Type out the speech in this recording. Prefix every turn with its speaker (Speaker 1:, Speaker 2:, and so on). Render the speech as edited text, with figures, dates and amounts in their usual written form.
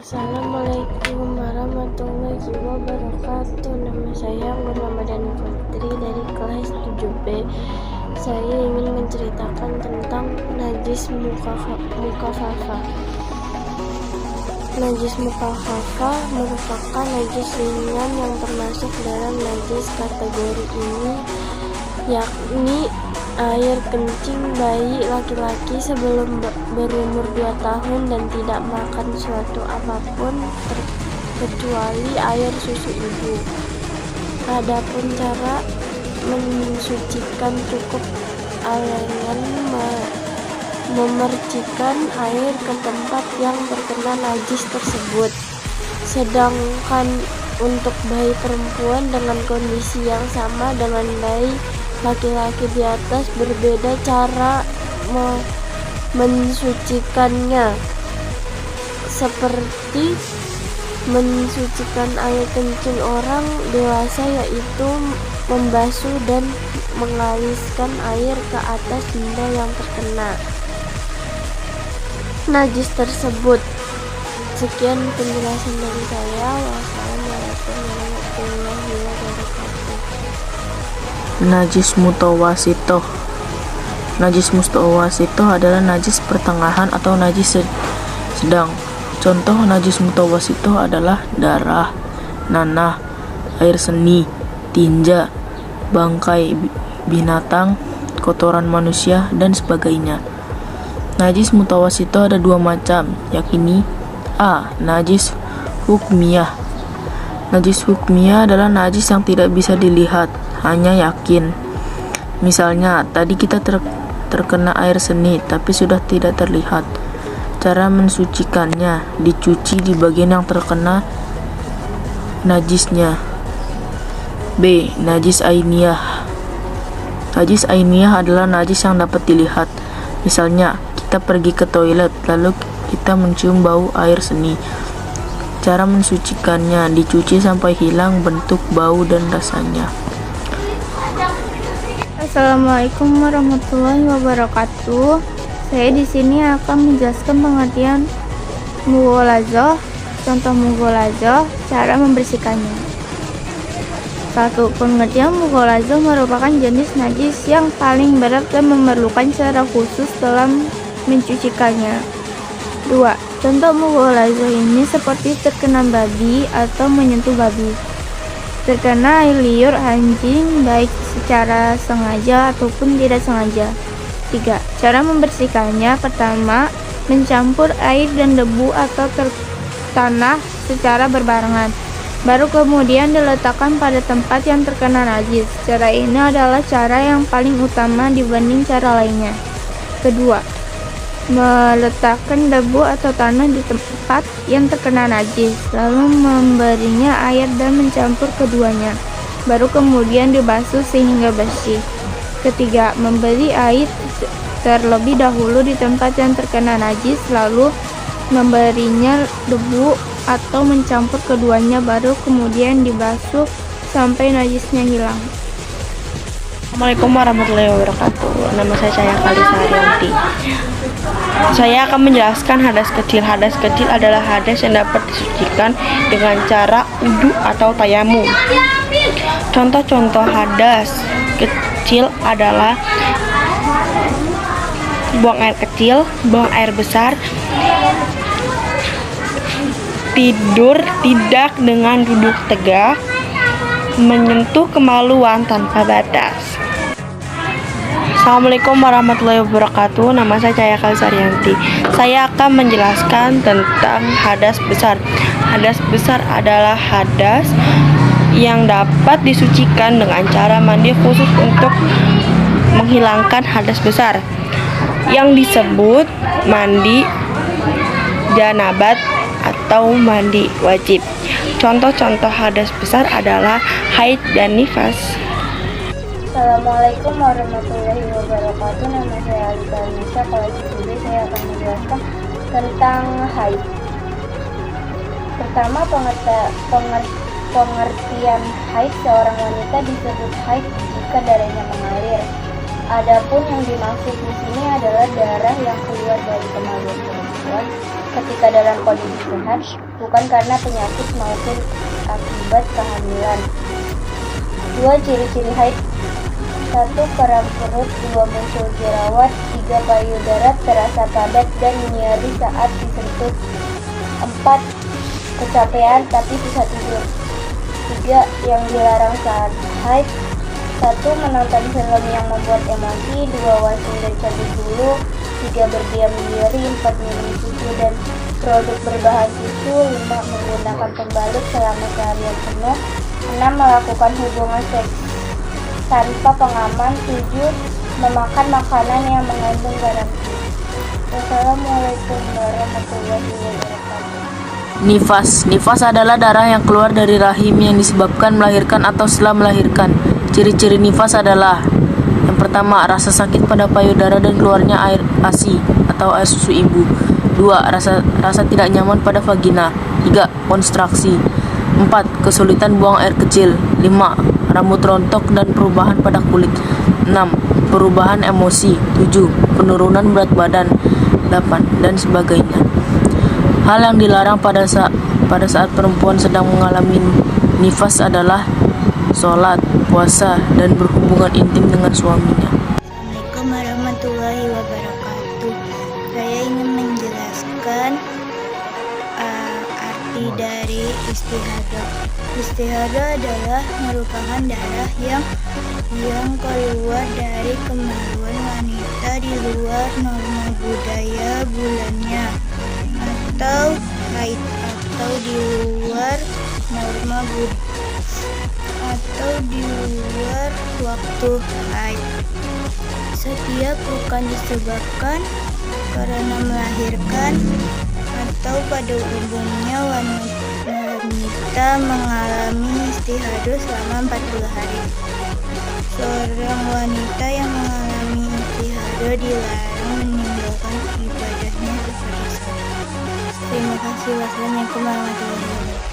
Speaker 1: Assalamualaikum warahmatullahi wabarakatuh. Nama saya Murmadani Putri dari kelas 7B. Saya ingin menceritakan tentang najis mukhafafa. Najis mukhafafa merupakan najis ringan yang termasuk dalam najis kategori ini, yakni air kencing bayi laki-laki sebelum berumur 2 tahun dan tidak makan suatu apapun kecuali air susu ibu. Adapun cara mensucikan cukup alengan memercikan air ke tempat yang terkena najis tersebut. Sedangkan untuk bayi perempuan dengan kondisi yang sama dengan bayi laki-laki di atas, berbeda cara mensucikannya, seperti mensucikan air kencing orang dewasa, yaitu membasuh dan mengaliskan air ke atas benda yang terkena najis tersebut. Sekian penjelasan dari saya. Wassalamualaikum warahmatullahi wabarakatuh.
Speaker 2: Najis mutawasitoh. Najis mutawasitoh adalah najis pertengahan atau najis sedang. Contoh najis mutawasitoh adalah darah, nanah, air seni, tinja, bangkai binatang, kotoran manusia, dan sebagainya. Najis mutawasitoh ada 2 macam, yakni A. Najis hukmiyah. Najis hukmiyah adalah najis yang tidak bisa dilihat, hanya yakin. Misalnya, tadi kita terkena air seni tapi sudah tidak terlihat. Cara mensucikannya, dicuci di bagian yang terkena najisnya. B. Najis ainiyah. Najis ainiyah adalah najis yang dapat dilihat. Misalnya, kita pergi ke toilet lalu kita mencium bau air seni. Cara mensucikannya, dicuci sampai hilang bentuk, bau, dan rasanya.
Speaker 3: Assalamualaikum warahmatullahi wabarakatuh. Saya di sini akan menjelaskan pengertian mughalladzah, contoh mughalladzah, cara membersihkannya. 1. Pengertian mughalladzah merupakan jenis najis yang paling berat dan memerlukan cara khusus dalam mencucikannya. 2. Contoh mughalladzah ini seperti terkena babi atau menyentuh babi, terkena air liur anjing baik secara sengaja ataupun tidak sengaja. 3. Cara membersihkannya, pertama, mencampur air dan debu atau tanah secara berbarengan, baru kemudian diletakkan pada tempat yang terkena najis. Cara ini adalah cara yang paling utama dibanding cara lainnya. Kedua, meletakkan debu atau tanah di tempat yang terkena najis, lalu memberinya air dan mencampur keduanya, baru kemudian dibasuh sehingga bersih. Ketiga, memberi air terlebih dahulu di tempat yang terkena najis, lalu memberinya debu atau mencampur keduanya, baru kemudian dibasuh sampai najisnya hilang.
Speaker 4: Assalamualaikum warahmatullahi wabarakatuh. Nama saya Cayakali Sarianti. Saya akan menjelaskan hadas kecil. Hadas kecil adalah hadas yang dapat disucikan dengan cara wudu atau tayamum. Contoh-contoh hadas kecil adalah buang air kecil, buang air besar, tidur tidak dengan duduk tegak, menyentuh kemaluan tanpa batas. Assalamualaikum warahmatullahi wabarakatuh. Nama saya Cayakali Sarianti. Saya akan menjelaskan tentang hadas besar. Hadas besar adalah hadas yang dapat disucikan dengan cara mandi khusus untuk menghilangkan hadas besar, yang disebut mandi janabat atau mandi wajib. Contoh-contoh hadas besar adalah haid dan nifas.
Speaker 5: Assalamualaikum warahmatullahi wabarakatuh. Nama saya Alisa Nisa, kelas 7B. Saya akan menjelaskan tentang haid. Pertama, pengertian haid, seorang wanita disebut haid jika darahnya mengalir. Adapun yang dimaksud di sini adalah darah yang keluar dari kemaluan perempuan ketika dalam kondisi sehat, bukan karena penyakit maupun akibat kehamilan. 2. Ciri-ciri haid. 1. Kram perut. 2. Muncul jerawat. 3. Payudara terasa padat dan nyeri saat disentuh. 4. Kecapean tapi susah tidur. 3. Yang dilarang saat haid. 1. Menonton film yang membuat emosi. 2. Washing dan cabut bulu. 3. Berdiam diri. 4. Minum susu dan produk berbahan susu. 5. Menggunakan pembalut selama seharian penuh. 6. Melakukan hubungan seks tanpa pengaman. 7. Memakan makanan yang mengandung garam. Wassalamualaikum warahmatullahi wabarakatuh.
Speaker 2: Nifas adalah darah yang keluar dari rahim yang disebabkan melahirkan atau setelah melahirkan. Ciri-ciri nifas adalah: yang pertama, rasa sakit pada payudara dan keluarnya air ASI atau air susu ibu. 2. Rasa tidak nyaman pada vagina. 3. Kontraksi. 4. Kesulitan buang air kecil. 5. Rambut rontok dan perubahan pada kulit. 6. Perubahan emosi. 7. Penurunan berat badan. 8. Dan sebagainya. Hal yang dilarang pada saat perempuan sedang mengalami nifas adalah sholat, puasa, dan berhubungan intim dengan suaminya.
Speaker 3: Assalamualaikum warahmatullahi wabarakatuh. Saya ingin menjelaskan arti dari istihadah. Istihadah adalah merupakan darah yang keluar dari kemaluan wanita di luar norma budaya bulannya, atau haid, atau di luar norma atau di luar waktu haid. Setiap bukan disebabkan karena melahirkan atau pada umumnya wanita mengalami istihadah selama 40 hari. Seorang wanita yang mengalami istihadah dilarang meninggalkan ibadahnya kepada sholat. Terima kasih. Wassalamualaikum warahmatullahi wabarakatuh.